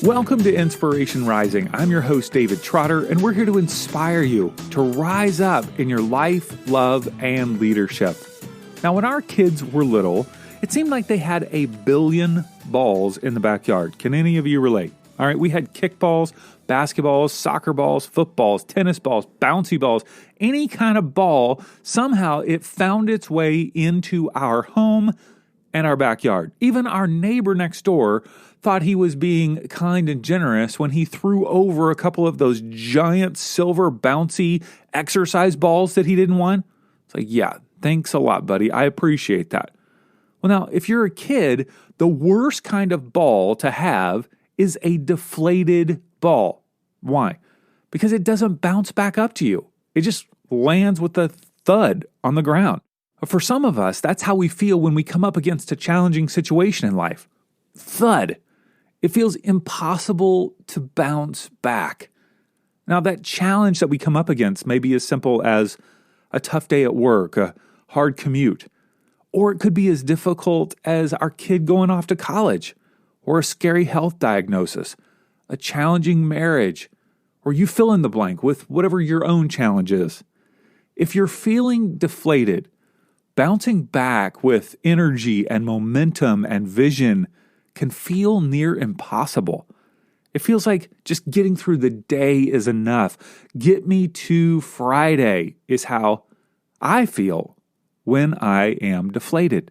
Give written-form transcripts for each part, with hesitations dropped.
Welcome to Inspiration Rising. I'm your host, David Trotter, and we're here to inspire you to rise up in your life, love, and leadership. Now, when our kids were little, it seemed like they had a billion balls in the backyard. Can any of you relate? All right, we had kickballs, basketballs, soccer balls, footballs, tennis balls, bouncy balls, any kind of ball. Somehow it found its way into our home and our backyard. Even our neighbor next door thought he was being kind and generous when he threw over a couple of those giant silver bouncy exercise balls that he didn't want. It's like, yeah, thanks a lot, buddy. I appreciate that. Well, now, if you're a kid, the worst kind of ball to have is a deflated ball. Why? Because it doesn't bounce back up to you. It just lands with a thud on the ground. For some of us, that's how we feel when we come up against a challenging situation in life. Thud. It feels impossible to bounce back. Now, that challenge that we come up against may be as simple as a tough day at work, a hard commute, or it could be as difficult as our kid going off to college, or a scary health diagnosis, a challenging marriage, or you fill in the blank with whatever your own challenge is. If you're feeling deflated, bouncing back with energy and momentum and vision can feel near impossible. It feels like just getting through the day is enough. Get me to Friday is how I feel when I am deflated.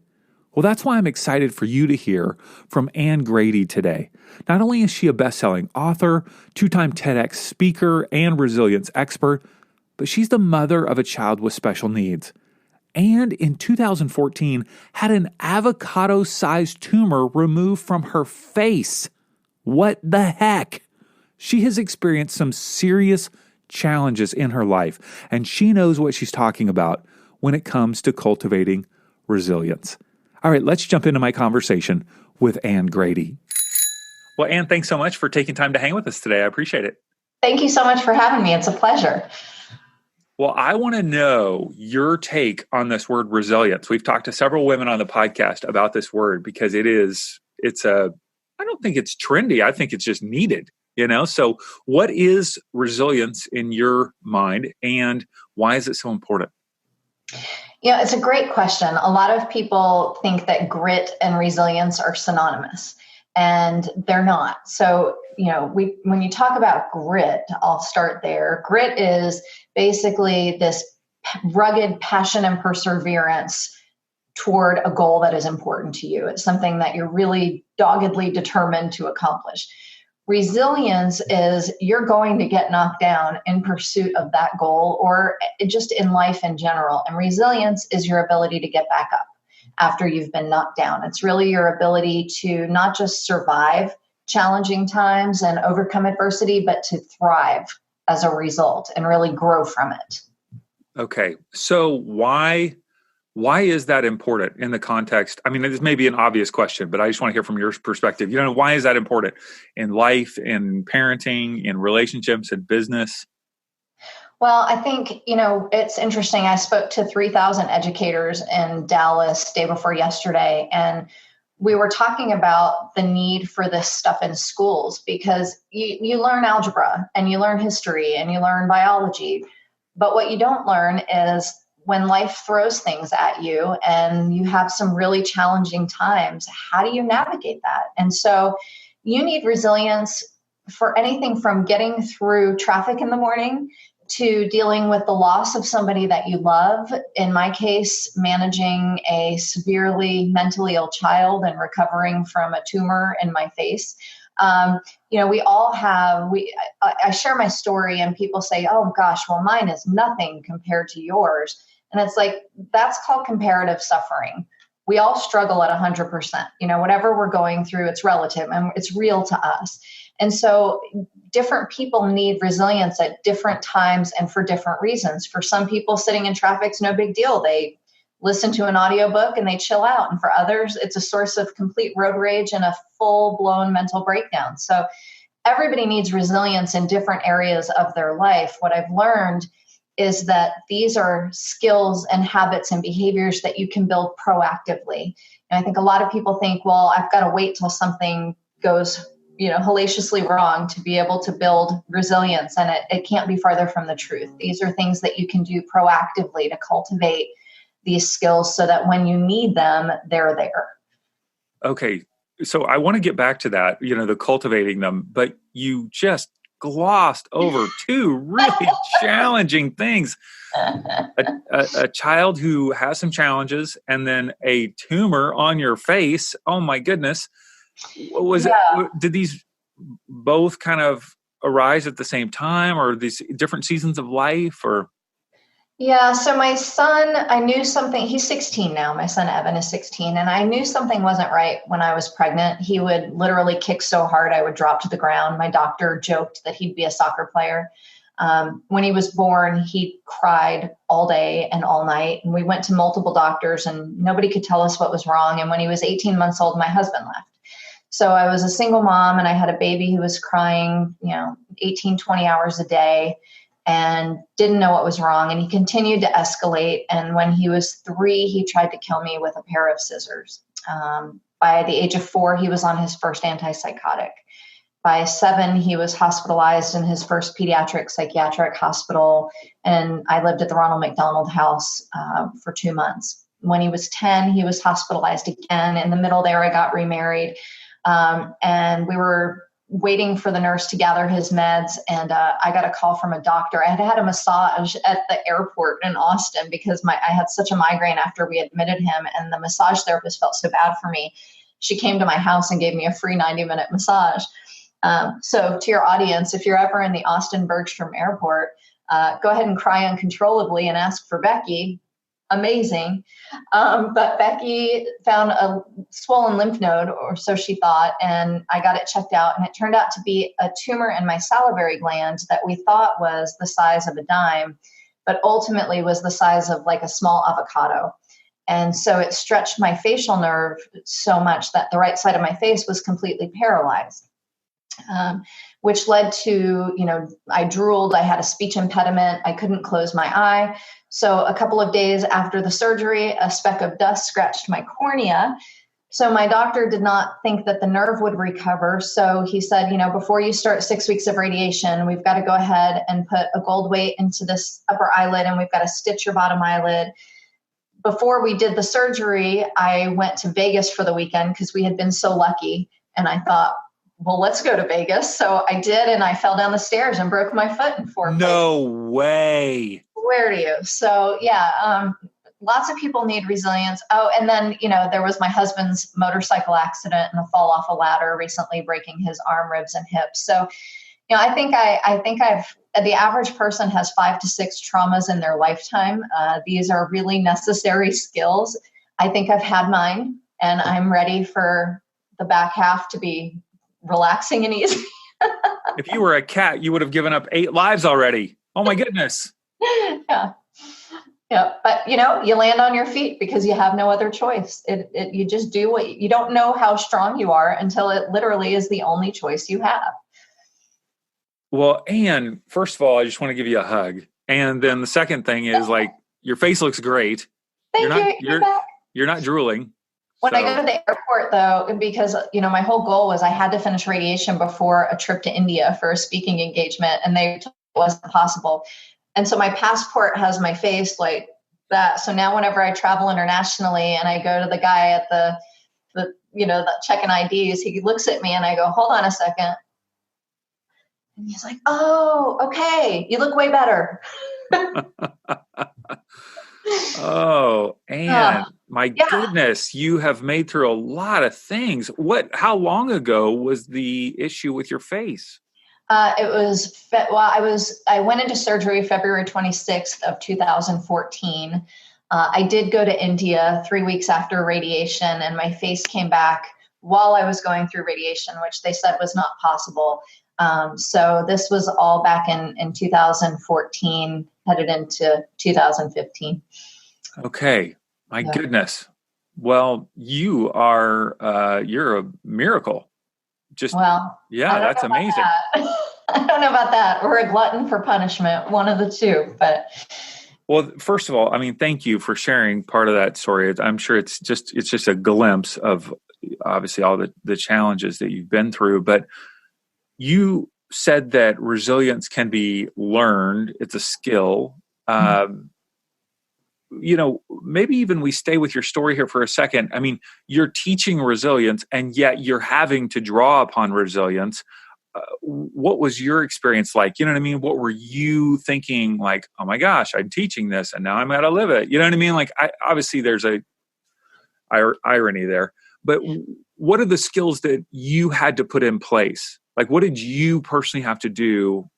Well, that's why I'm excited for you to hear from Anne Grady today. Not only is she a best-selling author, two-time TEDx speaker, and resilience expert, but she's the mother of a child with special needs. And in 2014, had an avocado-sized tumor removed from her face. What the heck? She has experienced some serious challenges in her life, and she knows what she's talking about when it comes to cultivating resilience. All right, let's jump into my conversation with Anne Grady. Well, Anne, thanks so much for taking time to hang with us today. I appreciate it. Thank you so much for having me. It's a pleasure. Well, I want to know your take on this word resilience. We've talked to several women on the podcast about this word because I don't think it's trendy. I think it's just needed, So what is resilience in your mind and why is it so important? Yeah, it's a great question. A lot of people think that grit and resilience are synonymous, and they're not. So, when you talk about grit, I'll start there. Grit is basically this rugged passion and perseverance toward a goal that is important to you. It's something that you're really doggedly determined to accomplish. Resilience is you're going to get knocked down in pursuit of that goal or just in life in general. And resilience is your ability to get back up after you've been knocked down. It's really your ability to not just survive challenging times and overcome adversity, but to thrive as a result and really grow from it. Okay. So why is that important in the context? I mean, this may be an obvious question, but I just want to hear from your perspective. Why is that important in life, in parenting, in relationships, in business? Well, I think, it's interesting. I spoke to 3,000 educators in Dallas day before yesterday, and we were talking about the need for this stuff in schools because you learn algebra and you learn history and you learn biology. But what you don't learn is when life throws things at you and you have some really challenging times, how do you navigate that? And so you need resilience for anything from getting through traffic in the morning to dealing with the loss of somebody that you love. In my case, managing a severely mentally ill child and recovering from a tumor in my face. We all have, I share my story and people say, oh gosh, well, mine is nothing compared to yours. And it's like, that's called comparative suffering. We all struggle at 100%. Whatever we're going through, it's relative and it's real to us. And so different people need resilience at different times and for different reasons. For some people, sitting in traffic's no big deal. They listen to an audiobook and they chill out. And for others, it's a source of complete road rage and a full-blown mental breakdown. So everybody needs resilience in different areas of their life. What I've learned is that these are skills and habits and behaviors that you can build proactively. And I think a lot of people think, well, I've got to wait till something goes hellaciously wrong to be able to build resilience. And it can't be farther from the truth. These are things that you can do proactively to cultivate these skills so that when you need them, they're there. Okay. So I want to get back to that, the cultivating them, but you just glossed over two really challenging things. A child who has some challenges and then a tumor on your face. Oh my goodness. Did these both kind of arise at the same time, or these different seasons of life, or? Yeah. So my son, I knew something. He's 16 now. My son, Evan, is 16. And I knew something wasn't right when I was pregnant. He would literally kick so hard, I would drop to the ground. My doctor joked that he'd be a soccer player. When he was born, he cried all day and all night. And we went to multiple doctors and nobody could tell us what was wrong. And when he was 18 months old, my husband left. So I was a single mom and I had a baby who was crying, 18, 20 hours a day and didn't know what was wrong. And he continued to escalate. And when he was 3, he tried to kill me with a pair of scissors. By the age of 4, he was on his first antipsychotic. By 7, he was hospitalized in his first pediatric psychiatric hospital. And I lived at the Ronald McDonald House for 2 months. When he was 10, he was hospitalized again. In the middle there, I got remarried. And we were waiting for the nurse to gather his meds. And I got a call from a doctor. I had had a massage at the airport in Austin because I had such a migraine after we admitted him. And the massage therapist felt so bad for me. She came to my house and gave me a free 90-minute massage. So to your audience, if you're ever in the Austin Bergstrom Airport, go ahead and cry uncontrollably and ask for Becky. Amazing. But Becky found a swollen lymph node, or so she thought, and I got it checked out, and it turned out to be a tumor in my salivary gland that we thought was the size of a dime, but ultimately was the size of like a small avocado. And so it stretched my facial nerve so much that the right side of my face was completely paralyzed. Which led to, I drooled, I had a speech impediment, I couldn't close my eye. So a couple of days after the surgery, a speck of dust scratched my cornea. So my doctor did not think that the nerve would recover. So he said, before you start 6 weeks of radiation, we've got to go ahead and put a gold weight into this upper eyelid, and we've got to stitch your bottom eyelid. Before we did the surgery, I went to Vegas for the weekend because we had been so lucky. And I thought, well, let's go to Vegas. So I did, and I fell down the stairs and broke my foot in 4 places. No way. Where do you? So yeah, lots of people need resilience. Oh, and then, there was my husband's motorcycle accident and a fall off a ladder recently, breaking his arm, ribs, and hips. So, I think the average person has 5 to 6 traumas in their lifetime. These are really necessary skills. I think I've had mine, and I'm ready for the back half to be relaxing and easy. If you were a cat, you would have given up 8 lives already. Oh my goodness. Yeah. But you land on your feet because you have no other choice. You just do you don't know how strong you are until it literally is the only choice you have. Well, Anne, first of all, I just want to give you a hug. And then the second thing is your face looks great. Thank you. You're not drooling. When I go to the airport, though, because, my whole goal was I had to finish radiation before a trip to India for a speaking engagement, and they told me it wasn't possible. And so my passport has my face like that. So now whenever I travel internationally and I go to the guy at the checking IDs, he looks at me and I go, hold on a second. And he's like, oh, okay. You look way better. Oh, Anne, my goodness, you have made through a lot of things. How long ago was the issue with your face? I went into surgery February 26th of 2014. I did go to India 3 weeks after radiation, and my face came back while I was going through radiation, which they said was not possible. So this was all back in 2014, headed into 2015. Okay. My goodness. Well, you're a miracle. That's amazing. I don't know about that. Or a glutton for punishment, one of the two, but. Well, first of all, thank you for sharing part of that story. I'm sure it's just a glimpse of obviously all the challenges that you've been through, but you said that resilience can be learned. It's a skill. Maybe even we stay with your story here for a second. I mean, you're teaching resilience and yet you're having to draw upon resilience. What was your experience like? You know what I mean? What were you thinking like, oh my gosh, I'm teaching this and now I'm going to live it. You know what I mean? Like obviously there's a irony there, but what are the skills that you had to put in place? Like, what did you personally have to do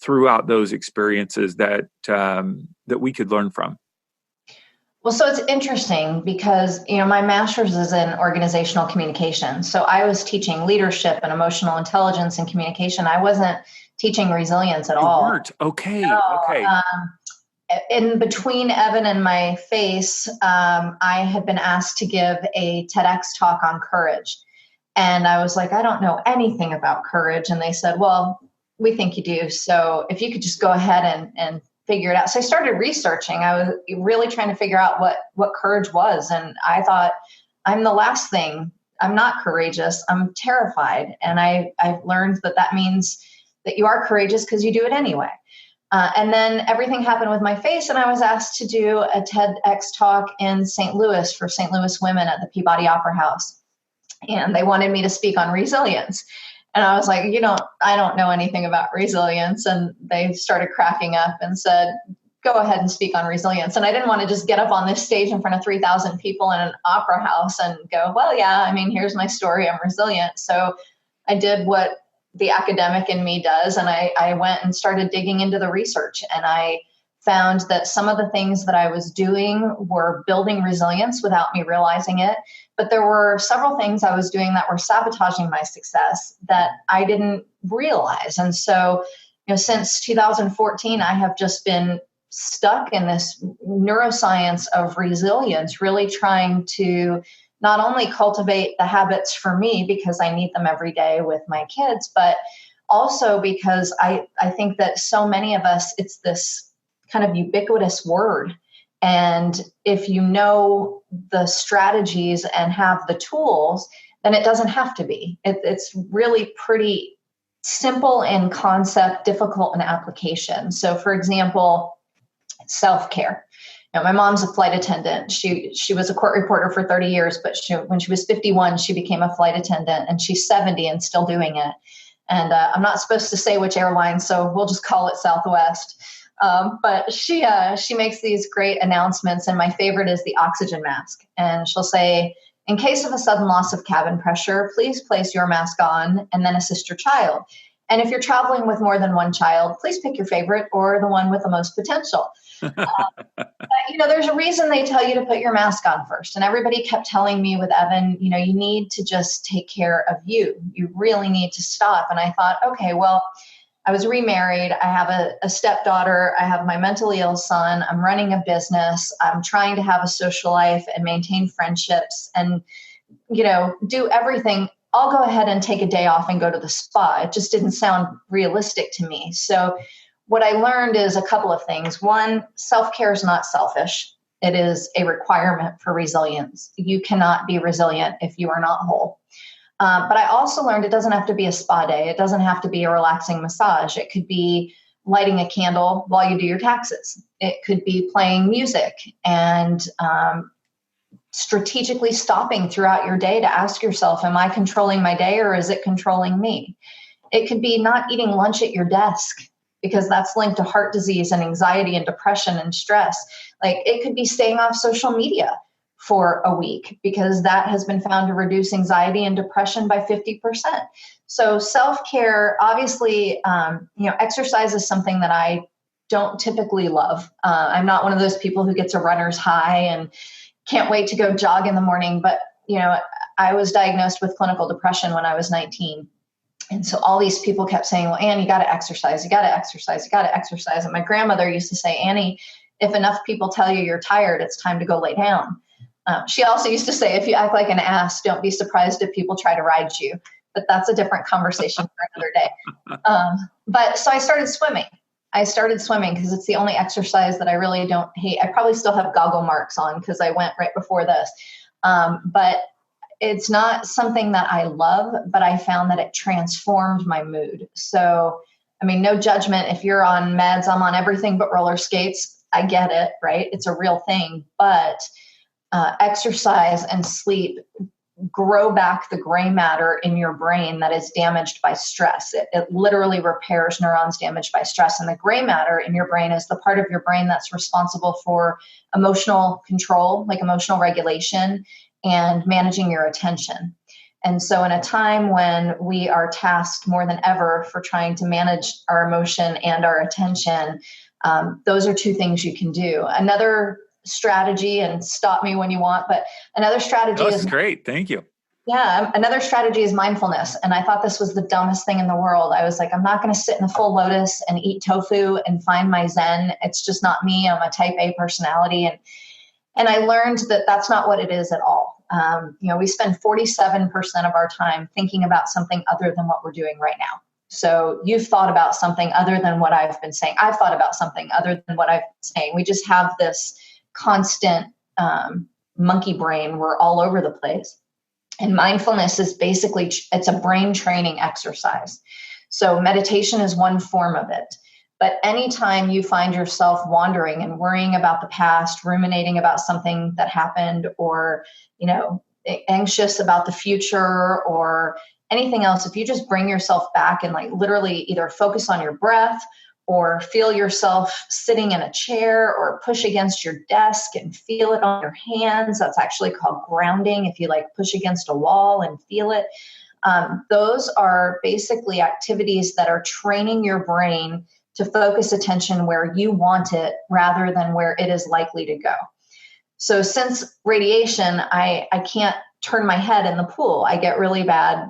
throughout those experiences that we could learn from? Well, so it's interesting because, my master's is in organizational communication. So I was teaching leadership and emotional intelligence and communication. I wasn't teaching resilience at all. Weren't. Okay. No, Okay. In between Evan and my face, I had been asked to give a TEDx talk on courage. And I was like, I don't know anything about courage. And they said, well, we think you do. So if you could just go ahead and figure it out. So I started researching. I was really trying to figure out what courage was. And I thought, I'm the last thing. I'm not courageous. I'm terrified. And I've learned that means that you are courageous because you do it anyway. And then everything happened with my face. And I was asked to do a TEDx talk in St. Louis for St. Louis women at the Peabody Opera House. And they wanted me to speak on resilience. And I was like, I don't know anything about resilience. And they started cracking up and said, go ahead and speak on resilience. And I didn't want to just get up on this stage in front of 3,000 people in an opera house and go, well, yeah, here's my story. I'm resilient. So I did what the academic in me does. And I went and started digging into the research. And I found that some of the things that I was doing were building resilience without me realizing it. But there were several things I was doing that were sabotaging my success that I didn't realize. And so, since 2014, I have just been stuck in this neuroscience of resilience, really trying to not only cultivate the habits for me because I need them every day with my kids, but also because I think that so many of us, it's this kind of ubiquitous word. And if you know the strategies and have the tools, then it doesn't have to be. It's really pretty simple in concept, difficult in application. So for example, self-care. My mom's a flight attendant. She was a court reporter for 30 years, but when she was 51, she became a flight attendant, and she's 70 and still doing it. And I'm not supposed to say which airline, so we'll just call it Southwest. But she makes these great announcements, and my favorite is the oxygen mask. And she'll say, in case of a sudden loss of cabin pressure, please place your mask on and then assist your child. And if you're traveling with more than one child, please pick your favorite or the one with the most potential. But, there's a reason they tell you to put your mask on first. And everybody kept telling me with Evan, you need to just take care of you. You really need to stop. And I thought, okay, well, I was remarried. I have a stepdaughter. I have my mentally ill son. I'm running a business. I'm trying to have a social life and maintain friendships and, do everything. I'll go ahead and take a day off and go to the spa. It just didn't sound realistic to me. So what I learned is a couple of things. One, self-care is not selfish. It is a requirement for resilience. You cannot be resilient if you are not whole. But I also learned it doesn't have to be a spa day. It doesn't have to be a relaxing massage. It could be lighting a candle while you do your taxes. It could be playing music and strategically stopping throughout your day to ask yourself, am I controlling my day or is it controlling me? It could be not eating lunch at your desk because that's linked to heart disease and anxiety and depression and stress. Like it could be staying off social media for a week because that has been found to reduce anxiety and depression by 50%. So self-care, obviously, exercise is something that I don't typically love. I'm not one of those people who gets a runner's high and can't wait to go jog in the morning. But, I was diagnosed with clinical depression when I was 19. And so all these people kept saying, well, Anne, you got to exercise, you got to exercise, you got to exercise. And my grandmother used to say, Annie, if enough people tell you you're tired, it's time to go lay down. She also used to say, if you act like an ass, don't be surprised if people try to ride you. But that's a different conversation for another day. But so I started swimming. Because it's the only exercise that I really don't hate. I probably still have goggle marks on because I went right before this. But it's not something that I love, but I found that it transformed my mood. So, I mean, no judgment. If you're on meds, I'm on everything but roller skates. I get it, right? It's a real thing. But exercise and sleep grow back the gray matter in your brain that is damaged by stress. It literally repairs neurons damaged by stress. And the gray matter in your brain is the part of your brain that's responsible for emotional control, like emotional regulation and managing your attention. And so in a time when we are tasked more than ever for trying to manage our emotion and our attention, those are two things you can do. Another strategy, and stop me when you want, but another strategy is great. Thank you. Yeah. Another strategy is mindfulness. And I thought this was the dumbest thing in the world. I was like, I'm not going to sit in the full lotus and eat tofu and find my Zen. It's just not me. I'm a type A personality. And I learned that that's not what it is at all. We spend 47% of our time thinking about something other than what we're doing right now. So you've thought about something other than what I've been saying. I've thought about something other than what I've been saying. We just have this constant monkey brain. We're all over the place. And mindfulness is basically, it's a brain training exercise. So meditation is one form of it. But anytime you find yourself wandering and worrying about the past, ruminating about something that happened, or, anxious about the future or anything else, if you just bring yourself back and like literally either focus on your breath or feel yourself sitting in a chair or push against your desk and feel it on your hands. That's actually called grounding. If you like push against a wall and feel it. Those are basically activities that are training your brain to focus attention where you want it rather than where it is likely to go. So since radiation, I can't turn my head in the pool. I get really bad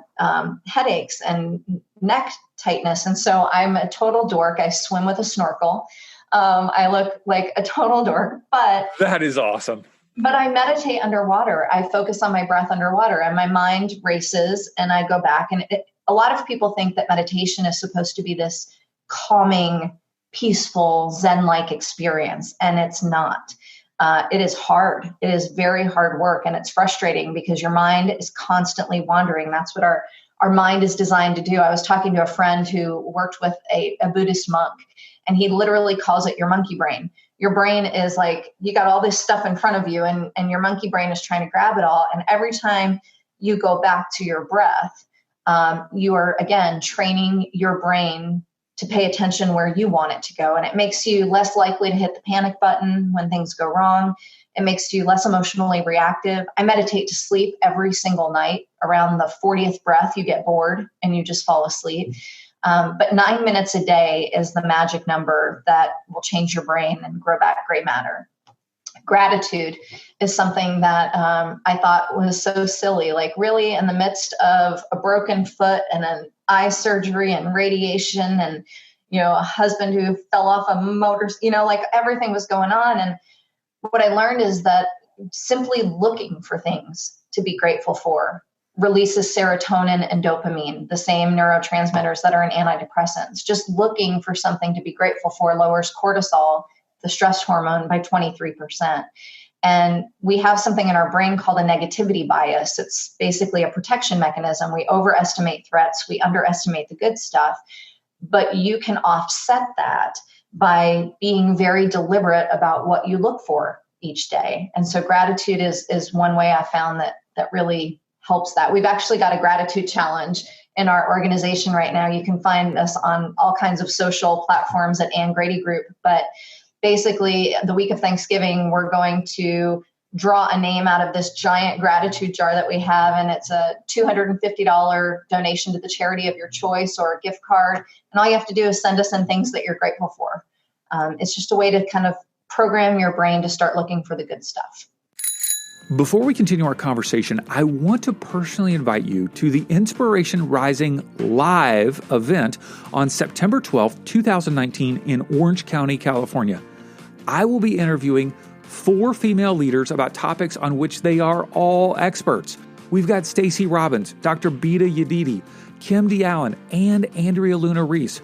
headaches and neck tightness. And so I'm a total dork. I swim with a snorkel. I look like a total dork, but that is awesome. But I meditate underwater. I focus on my breath underwater and my mind races and I go back. And a lot of people think that meditation is supposed to be this calming, peaceful, Zen-like experience. And it's not. It is hard. It is very hard work. And it's frustrating because your mind is constantly wandering. That's what our mind is designed to do. I was talking to a friend who worked with a Buddhist monk, and he literally calls it your monkey brain. Your brain is like, you got all this stuff in front of you, and your monkey brain is trying to grab it all. And every time you go back to your breath, you are, again, training your brain to pay attention where you want it to go. And it makes you less likely to hit the panic button when things go wrong. It makes you less emotionally reactive. I meditate to sleep every single night. Around the 40th breath, you get bored and you just fall asleep. But 9 minutes a day is the magic number that will change your brain and grow back gray matter. Gratitude is something that I thought was so silly. Like, really, in the midst of a broken foot and an eye surgery and radiation and, a husband who fell off a motor, like everything was going on. And what I learned is that simply looking for things to be grateful for releases serotonin and dopamine, the same neurotransmitters that are in antidepressants. Just looking for something to be grateful for lowers cortisol, the stress hormone, by 23%. And we have something in our brain called a negativity bias. It's basically a protection mechanism. We overestimate threats. We underestimate the good stuff. But you can offset that by being very deliberate about what you look for each day. And so gratitude is one way I found that really helps that. We've actually got a gratitude challenge in our organization right now. You can find us on all kinds of social platforms at Anne Grady Group. But basically, the week of Thanksgiving, we're going to draw a name out of this giant gratitude jar that we have. And it's a $250 donation to the charity of your choice or a gift card. And all you have to do is send us in things that you're grateful for. It's just a way to kind of program your brain to start looking for the good stuff. Before we continue our conversation, I want to personally invite you to the Inspiration Rising live event on September 12th, 2019 in Orange County, California. I will be interviewing 4 female leaders about topics on which they are all experts. We've got Stacey Robbins, Dr. Bita Yedidi, Kim D. Allen, and Andrea Luna Reese.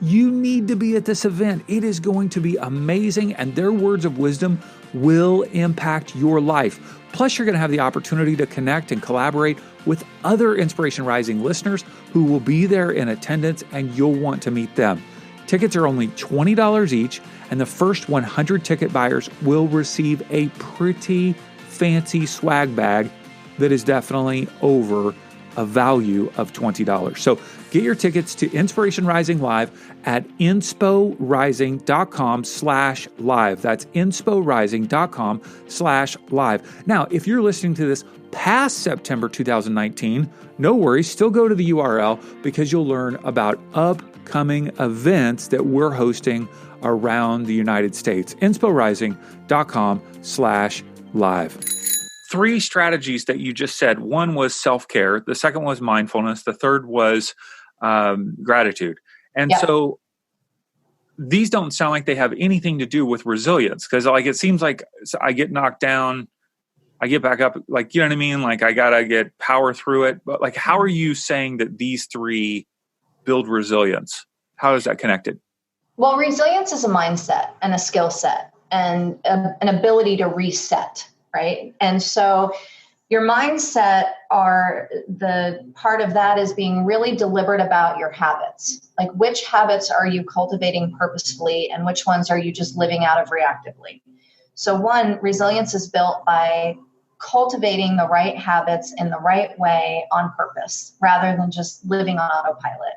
You need to be at this event. It is going to be amazing, and their words of wisdom will impact your life. Plus, you're going to have the opportunity to connect and collaborate with other Inspiration Rising listeners who will be there in attendance, and you'll want to meet them. Tickets are only $20 each, and the first 100 ticket buyers will receive a pretty fancy swag bag that is definitely over a value of $20. So get your tickets to Inspiration Rising Live at insporising.com/live. That's insporising.com/live. Now, if you're listening to this past September 2019, no worries, still go to the URL because you'll learn about upcoming events that we're hosting around the United States. insporising.com/live. 3 strategies that you just said. One was self-care. The second was mindfulness. The third was gratitude. And so these don't sound like they have anything to do with resilience, because like it seems like I get knocked down, I get back up, like, you know what I mean? Like I got to get power through it. But like, how are you saying that these 3 build resilience? How is that connected? Well, resilience is a mindset and a skill set and an ability to reset. Right. And so your mindset the part of that is being really deliberate about your habits. Like, which habits are you cultivating purposefully and which ones are you just living out of reactively? So one, resilience is built by cultivating the right habits in the right way on purpose rather than just living on autopilot.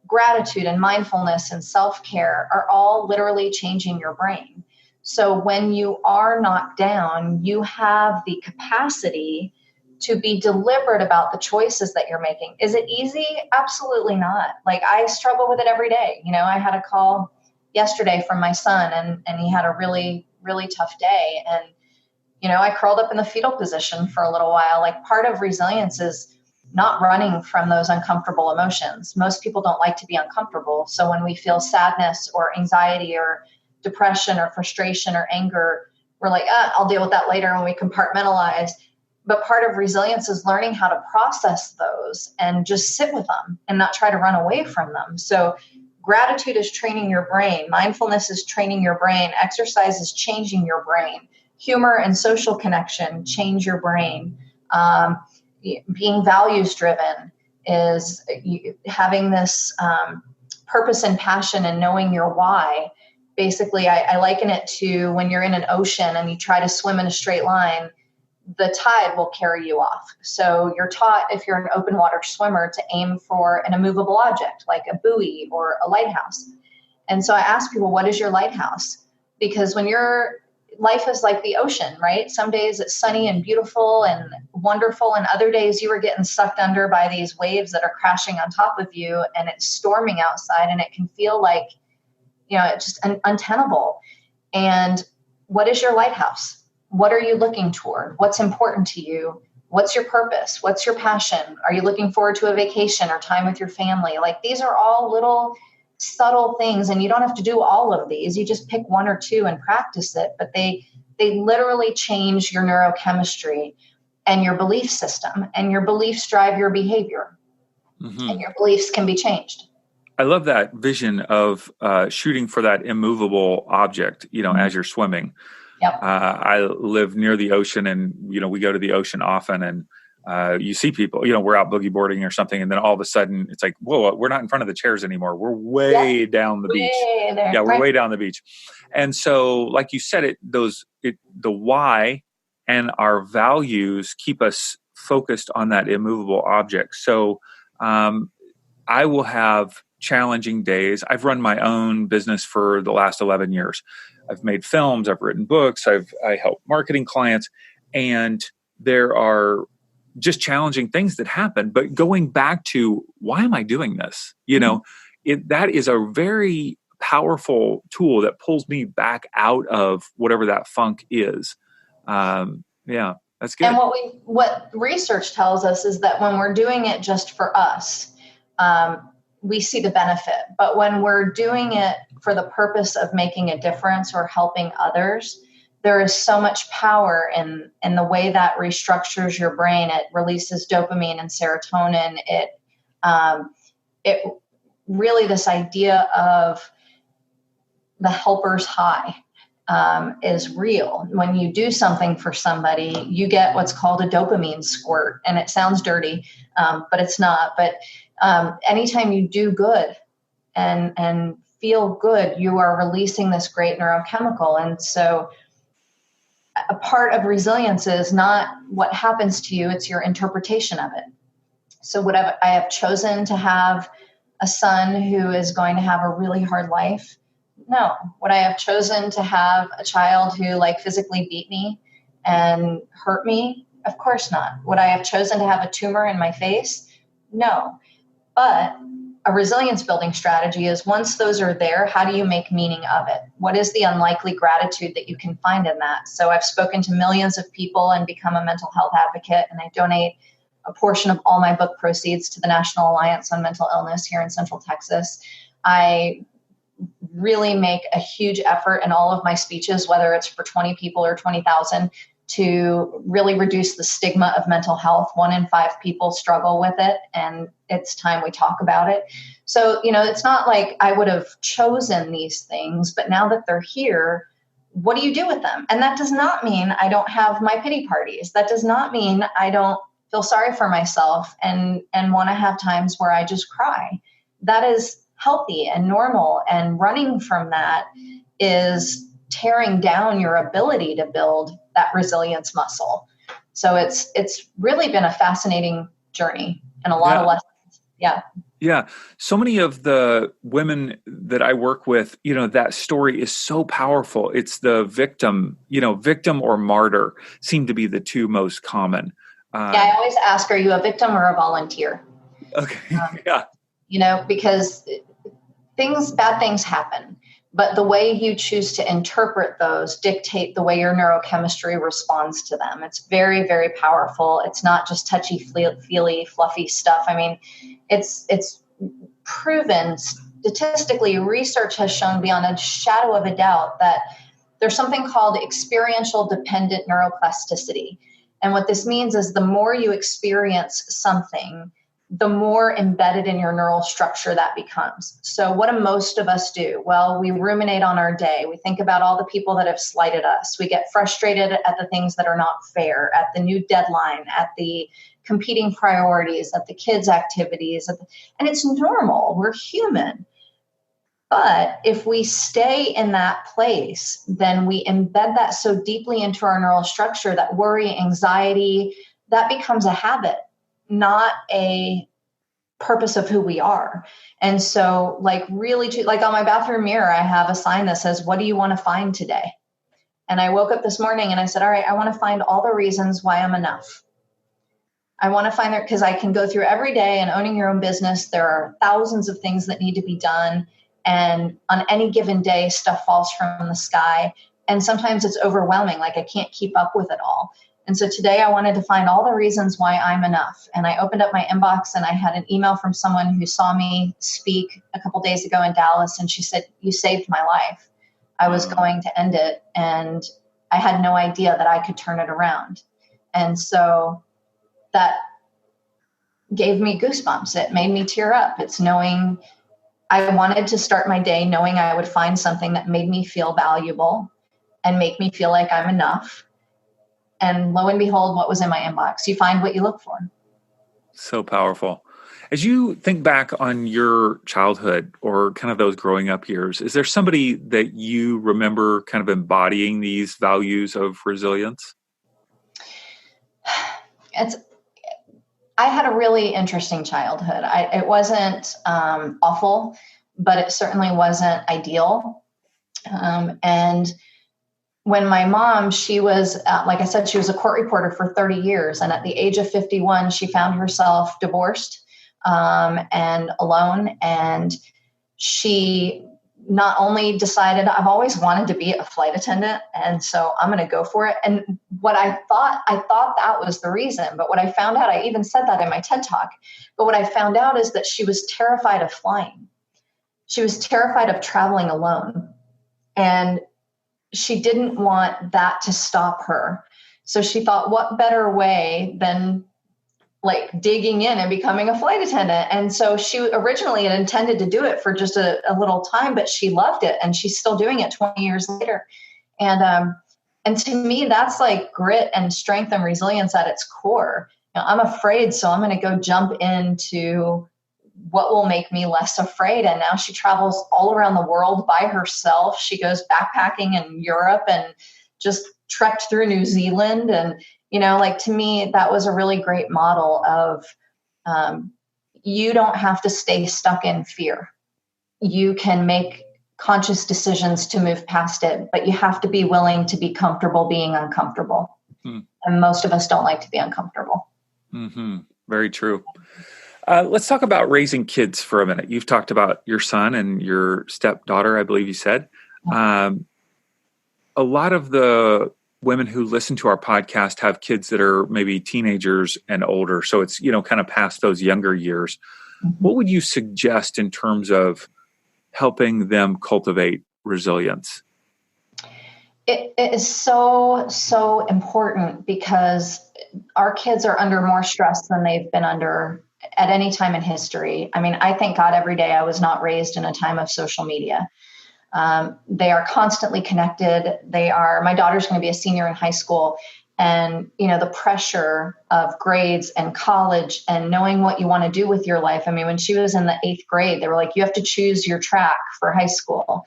Gratitude and mindfulness and self-care are all literally changing your brain. So when you are knocked down, you have the capacity to be deliberate about the choices that you're making. Is it easy? Absolutely not. Like, I struggle with it every day. You know, I had a call yesterday from my son and he had a really, really tough day. And, you know, I curled up in the fetal position for a little while. Like, part of resilience is not running from those uncomfortable emotions. Most people don't like to be uncomfortable. So when we feel sadness or anxiety or depression or frustration or anger, we're like, I'll deal with that later, when we compartmentalize. But part of resilience is learning how to process those and just sit with them and not try to run away from them. So gratitude is training your brain. Mindfulness is training your brain. Exercise is changing your brain. Humor and social connection change your brain. Being values driven is having this purpose and passion and knowing your why. Basically, I liken it to when you're in an ocean and you try to swim in a straight line, the tide will carry you off. So you're taught, if you're an open water swimmer, to aim for an immovable object like a buoy or a lighthouse. And so I ask people, what is your lighthouse? Because when your life is like the ocean, right? Some days it's sunny and beautiful and wonderful, and other days you are getting sucked under by these waves that are crashing on top of you, and it's storming outside, and it can feel like, you know, it's just untenable. And what is your lighthouse? What are you looking toward? What's important to you? What's your purpose? What's your passion? Are you looking forward to a vacation or time with your family? Like, these are all little subtle things, and you don't have to do all of these. You just pick 1 or 2 and practice it, but they literally change your neurochemistry and your belief system, and your beliefs drive your behavior, and your beliefs can be changed. I love that vision of shooting for that immovable object, you know, as you're swimming. Yep. I live near the ocean, and, you know, we go to the ocean often, and you see people, you know, we're out boogie boarding or something, and then all of a sudden it's like, whoa, we're not in front of the chairs anymore. We're way down the beach. There. Yeah, we're way down the beach. And so, like you said, the why and our values keep us focused on that immovable object. So I will have challenging days. I've run my own business for the last 11 years. I've made films, I've written books, I help marketing clients, and there are just challenging things that happen. But going back to, why am I doing this? You know, that is a very powerful tool that pulls me back out of whatever that funk is. Yeah, that's good. And what research tells us is that when we're doing it just for us, we see the benefit. But when we're doing it for the purpose of making a difference or helping others, there is so much power in the way that restructures your brain. It releases dopamine and serotonin. It really, this idea of the helper's high. is real. When you do something for somebody, you get what's called a dopamine squirt, and it sounds dirty, but it's not. But anytime you do good and feel good, you are releasing this great neurochemical. And so a part of resilience is not what happens to you, it's your interpretation of it. So I have chosen to have a son who is going to have a really hard life? No. Would I have chosen to have a child who physically beat me and hurt me? Of course not. Would I have chosen to have a tumor in my face? No. But a resilience building strategy is, once those are there, how do you make meaning of it? What is the unlikely gratitude that you can find in that? So I've spoken to millions of people and become a mental health advocate, and I donate a portion of all my book proceeds to the National Alliance on Mental Illness here in Central Texas. I really make a huge effort in all of my speeches, whether it's for 20 people or 20,000, to really reduce the stigma of mental health. 1 in 5 people struggle with it, and it's time we talk about it. So, it's not like I would have chosen these things, but now that they're here, what do you do with them? And that does not mean I don't have my pity parties. That does not mean I don't feel sorry for myself and want to have times where I just cry. That is healthy and normal, and running from that is tearing down your ability to build that resilience muscle. So it's really been a fascinating journey and a lot of lessons. Yeah. Yeah. So many of the women that I work with, that story is so powerful. It's the victim or martyr seem to be the two most common. I always ask, are you a victim or a volunteer? Okay. Yeah. Because bad things happen, but the way you choose to interpret those dictate the way your neurochemistry responds to them. It's very, very powerful. It's not just touchy-feely, fluffy stuff. I mean, it's proven statistically, research has shown beyond a shadow of a doubt that there's something called experiential dependent neuroplasticity. And what this means is the more you experience something, the more embedded in your neural structure that becomes. So what do most of us do? Well, we ruminate on our day. We think about all the people that have slighted us. We get frustrated at the things that are not fair, at the new deadline, at the competing priorities, at the kids' activities. And it's normal. We're human. But if we stay in that place, then we embed that so deeply into our neural structure that worry, anxiety, that becomes a habit, not a purpose of who we are. And so really, on my bathroom mirror, I have a sign that says, what do you want to find today? And I woke up this morning and I said, all right, I want to find all the reasons why I'm enough. I want to find that, because I can go through every day, and owning your own business, there are thousands of things that need to be done. And on any given day, stuff falls from the sky. And sometimes it's overwhelming. I can't keep up with it all. And so today I wanted to find all the reasons why I'm enough. And I opened up my inbox and I had an email from someone who saw me speak a couple days ago in Dallas. And she said, you saved my life. I was going to end it, and I had no idea that I could turn it around. And so that gave me goosebumps. It made me tear up. It's knowing I wanted to start my day knowing I would find something that made me feel valuable and make me feel like I'm enough. And lo and behold, what was in my inbox? You find what you look for. So powerful. As you think back on your childhood or kind of those growing up years, is there somebody that you remember kind of embodying these values of resilience? I had a really interesting childhood. It wasn't awful, but it certainly wasn't ideal. And when my mom, she was, like I said, she was a court reporter for 30 years. And at the age of 51, she found herself divorced and alone. And she not only decided, I've always wanted to be a flight attendant, and so I'm going to go for it. And what I thought that was the reason. But what I found out, I even said that in my TED Talk, but what I found out is that she was terrified of flying. She was terrified of traveling alone. And she didn't want that to stop her. So she thought, what better way than digging in and becoming a flight attendant? And so she originally had intended to do it for just a little time, but she loved it, and she's still doing it 20 years later. And to me, that's like grit and strength and resilience at its core. I'm afraid, so I'm going to go jump into what will make me less afraid. And now she travels all around the world by herself. She goes backpacking in Europe and just trekked through New Zealand. And, like, to me, that was a really great model of you don't have to stay stuck in fear. You can make conscious decisions to move past it, but you have to be willing to be comfortable being uncomfortable. And most of us don't like to be uncomfortable. Mm-hmm. Very true. Let's talk about raising kids for a minute. You've talked about your son and your stepdaughter, I believe you said. A lot of the women who listen to our podcast have kids that are maybe teenagers and older. So it's, kind of past those younger years. Mm-hmm. What would you suggest in terms of helping them cultivate resilience? It is so, so important because our kids are under more stress than they've been under at any time in history. I mean, I thank God every day I was not raised in a time of social media. They are constantly connected. My daughter's going to be a senior in high school. And, the pressure of grades and college and knowing what you want to do with your life. I mean, when she was in the 8th grade, they were like, you have to choose your track for high school.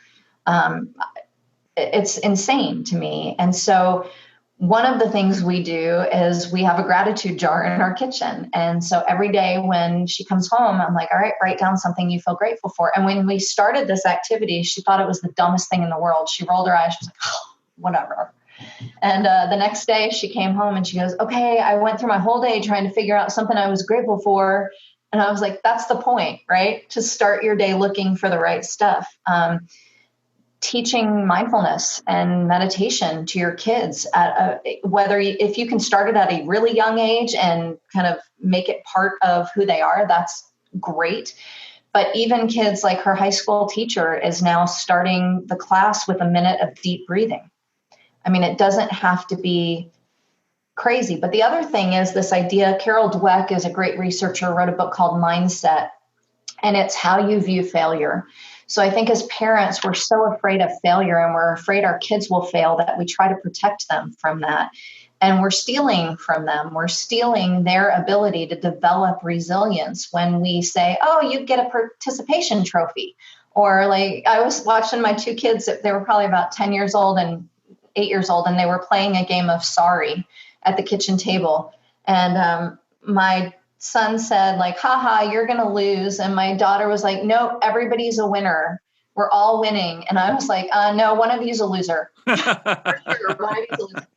It's insane to me. And so one of the things we do is we have a gratitude jar in our kitchen. And so every day when she comes home, I'm like, all right, write down something you feel grateful for. And when we started this activity, she thought it was the dumbest thing in the world. She rolled her eyes. She was like, oh, whatever. And the next day she came home and she goes, okay, I went through my whole day trying to figure out something I was grateful for. And I was like, that's the point, right? To start your day looking for the right stuff. Teaching mindfulness and meditation to your kids if you can start it at a really young age and kind of make it part of who they are, that's great. But even kids, like her high school teacher is now starting the class with a minute of deep breathing. I mean, it doesn't have to be crazy. But the other thing is this idea, Carol Dweck is a great researcher, wrote a book called Mindset, and it's how you view failure. So I think as parents, we're so afraid of failure and we're afraid our kids will fail that we try to protect them from that. And we're stealing from them. We're stealing their ability to develop resilience when we say, oh, you get a participation trophy. Or like I was watching my 2 kids, they were probably about 10 years old and 8 years old, and they were playing a game of Sorry at the kitchen table. And my son said, like, haha, you're going to lose. And my daughter was like, no, everybody's a winner. We're all winning. And I was like, no, one of you's a loser. For sure, one of you's a loser.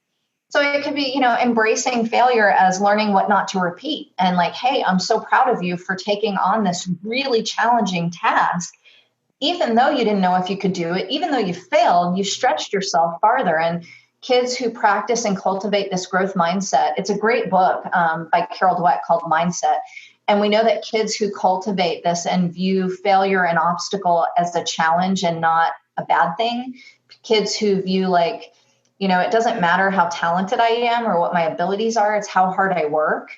So it could be, embracing failure as learning what not to repeat. And like, hey, I'm so proud of you for taking on this really challenging task. Even though you didn't know if you could do it, even though you failed, you stretched yourself farther. And kids who practice and cultivate this growth mindset, it's a great book by Carol Dweck called Mindset. And we know that kids who cultivate this and view failure and obstacle as a challenge and not a bad thing, kids who view like, it doesn't matter how talented I am or what my abilities are, it's how hard I work.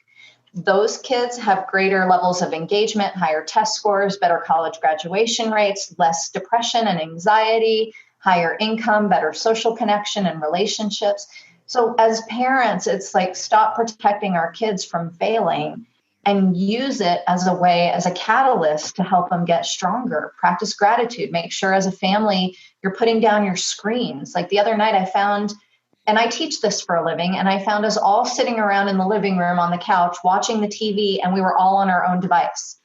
Those kids have greater levels of engagement, higher test scores, better college graduation rates, less depression and anxiety, higher income, better social connection and relationships. So as parents, it's like stop protecting our kids from failing and use it as a way, as a catalyst to help them get stronger. Practice gratitude. Make sure as a family, you're putting down your screens. Like the other night I found, and I teach this for a living, and I found us all sitting around in the living room on the couch watching the TV, and we were all on our own device.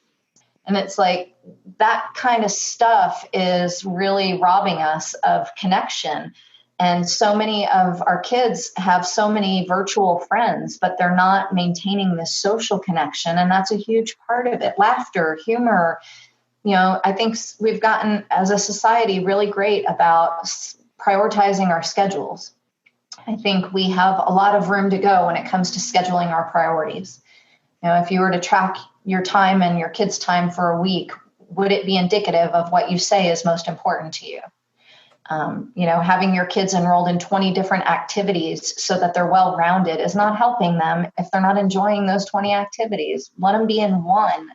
And it's like that kind of stuff is really robbing us of connection. And so many of our kids have so many virtual friends, but they're not maintaining this social connection. And that's a huge part of it. Laughter, humor. I think we've gotten as a society really great about prioritizing our schedules. I think we have a lot of room to go when it comes to scheduling our priorities. If you were to track your time and your kids' time for a week, would it be indicative of what you say is most important to you? Having your kids enrolled in 20 different activities so that they're well-rounded is not helping them if they're not enjoying those 20 activities. Let them be in one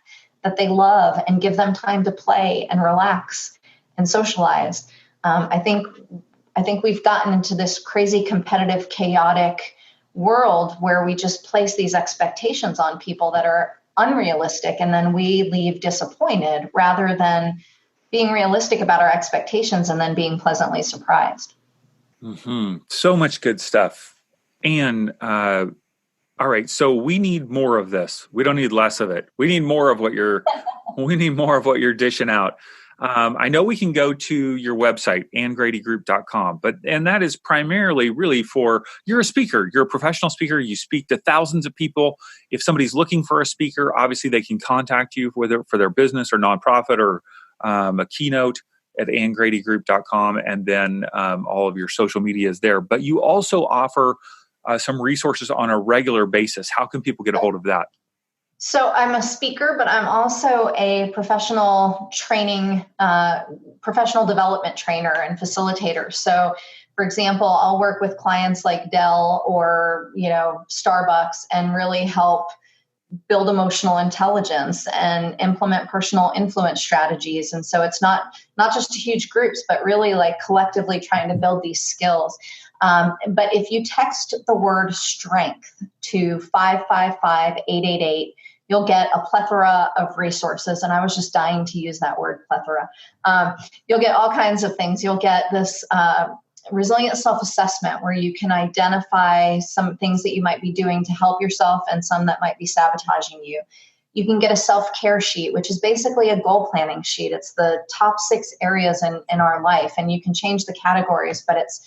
that they love and give them time to play and relax and socialize. I think I think we've gotten into this crazy competitive, chaotic world where we just place these expectations on people that are unrealistic, and then we leave disappointed rather than being realistic about our expectations and then being pleasantly surprised. Mm-hmm. So much good stuff. And all right, so we need more of this. We don't need less of it. We need more of what you're dishing out. I know we can go to your website, annegradygroup.com, and that is primarily really for, you're a speaker, you're a professional speaker, you speak to thousands of people. If somebody's looking for a speaker, obviously they can contact you, whether for their business or nonprofit or a keynote at annegradygroup.com, and then all of your social media is there. But you also offer some resources on a regular basis. How can people get a hold of that? So I'm a speaker, but I'm also a professional development trainer and facilitator. So, for example, I'll work with clients like Dell or, Starbucks and really help build emotional intelligence and implement personal influence strategies. And so it's not just huge groups, but really like collectively trying to build these skills. But if you text the word strength to 555-888, you'll get a plethora of resources. And I was just dying to use that word, plethora. You'll get all kinds of things. You'll get this resilient self-assessment where you can identify some things that you might be doing to help yourself and some that might be sabotaging you. You can get a self-care sheet, which is basically a goal planning sheet. It's the top 6 areas in our life, and you can change the categories, but it's,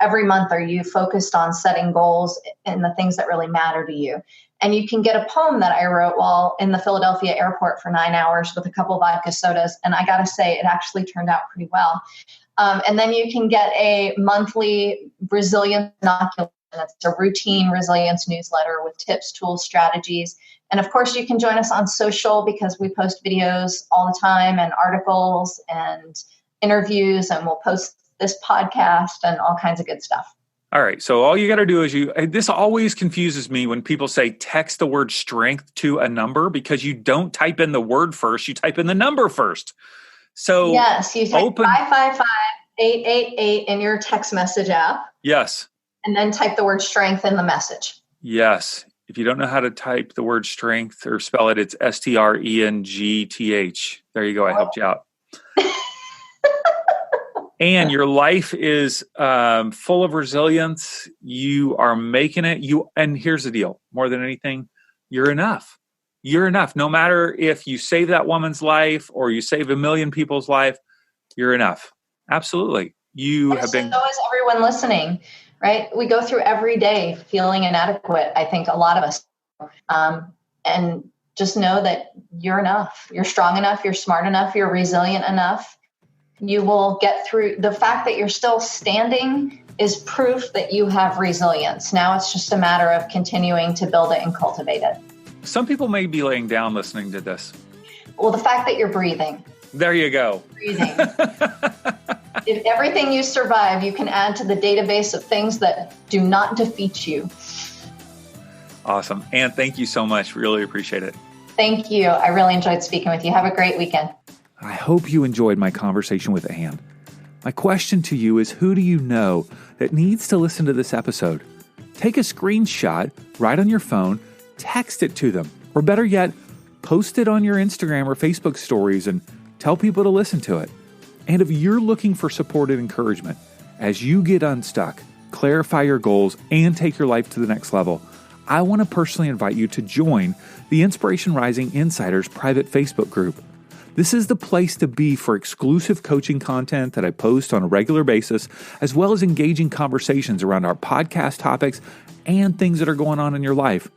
every month, are you focused on setting goals and the things that really matter to you? And you can get a poem that I wrote while in the Philadelphia airport for 9 hours with a couple vodka sodas. And I got to say, it actually turned out pretty well. And then you can get a monthly resilience inoculation. It's a routine resilience newsletter with tips, tools, strategies. And of course, you can join us on social because we post videos all the time and articles and interviews, and we'll post this podcast and all kinds of good stuff. All right. So all you got to do is this always confuses me when people say text the word strength to a number, because you don't type in the word first, you type in the number first. So yes, you type 555-888 in your text message app. Yes. And then type the word strength in the message. Yes. If you don't know how to type the word strength or spell it, it's STRENGTH. There you go. I helped you out. And your life is full of resilience. You are making it. And here's the deal. More than anything, you're enough. You're enough. No matter if you save that woman's life or you save 1 million people's life, you're enough. Absolutely. You have been. So is everyone listening, right? We go through every day feeling inadequate. I think a lot of us. And just know that you're enough. You're strong enough. You're smart enough. You're resilient enough. You will get through. The fact that you're still standing is proof that you have resilience. Now it's just a matter of continuing to build it and cultivate it. Some people may be laying down listening to this. Well, the fact that you're breathing. There you go. Breathing. If everything you survive, you can add to the database of things that do not defeat you. Awesome. Anne, thank you so much. Really appreciate it. Thank you. I really enjoyed speaking with you. Have a great weekend. I hope you enjoyed my conversation with Anne. My question to you is, who do you know that needs to listen to this episode? Take a screenshot, write on your phone, text it to them, or better yet, post it on your Instagram or Facebook stories and tell people to listen to it. And if you're looking for support and encouragement as you get unstuck, clarify your goals, and take your life to the next level, I want to personally invite you to join the Inspiration Rising Insiders private Facebook group. This is the place to be for exclusive coaching content that I post on a regular basis, as well as engaging conversations around our podcast topics and things that are going on in your life.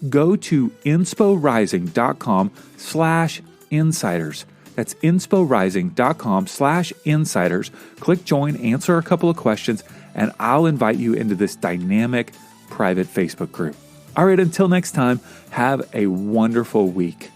Go to insporising.com/insiders. That's insporising.com/insiders. Click join, answer a couple of questions, and I'll invite you into this dynamic private Facebook group. All right, until next time, have a wonderful week.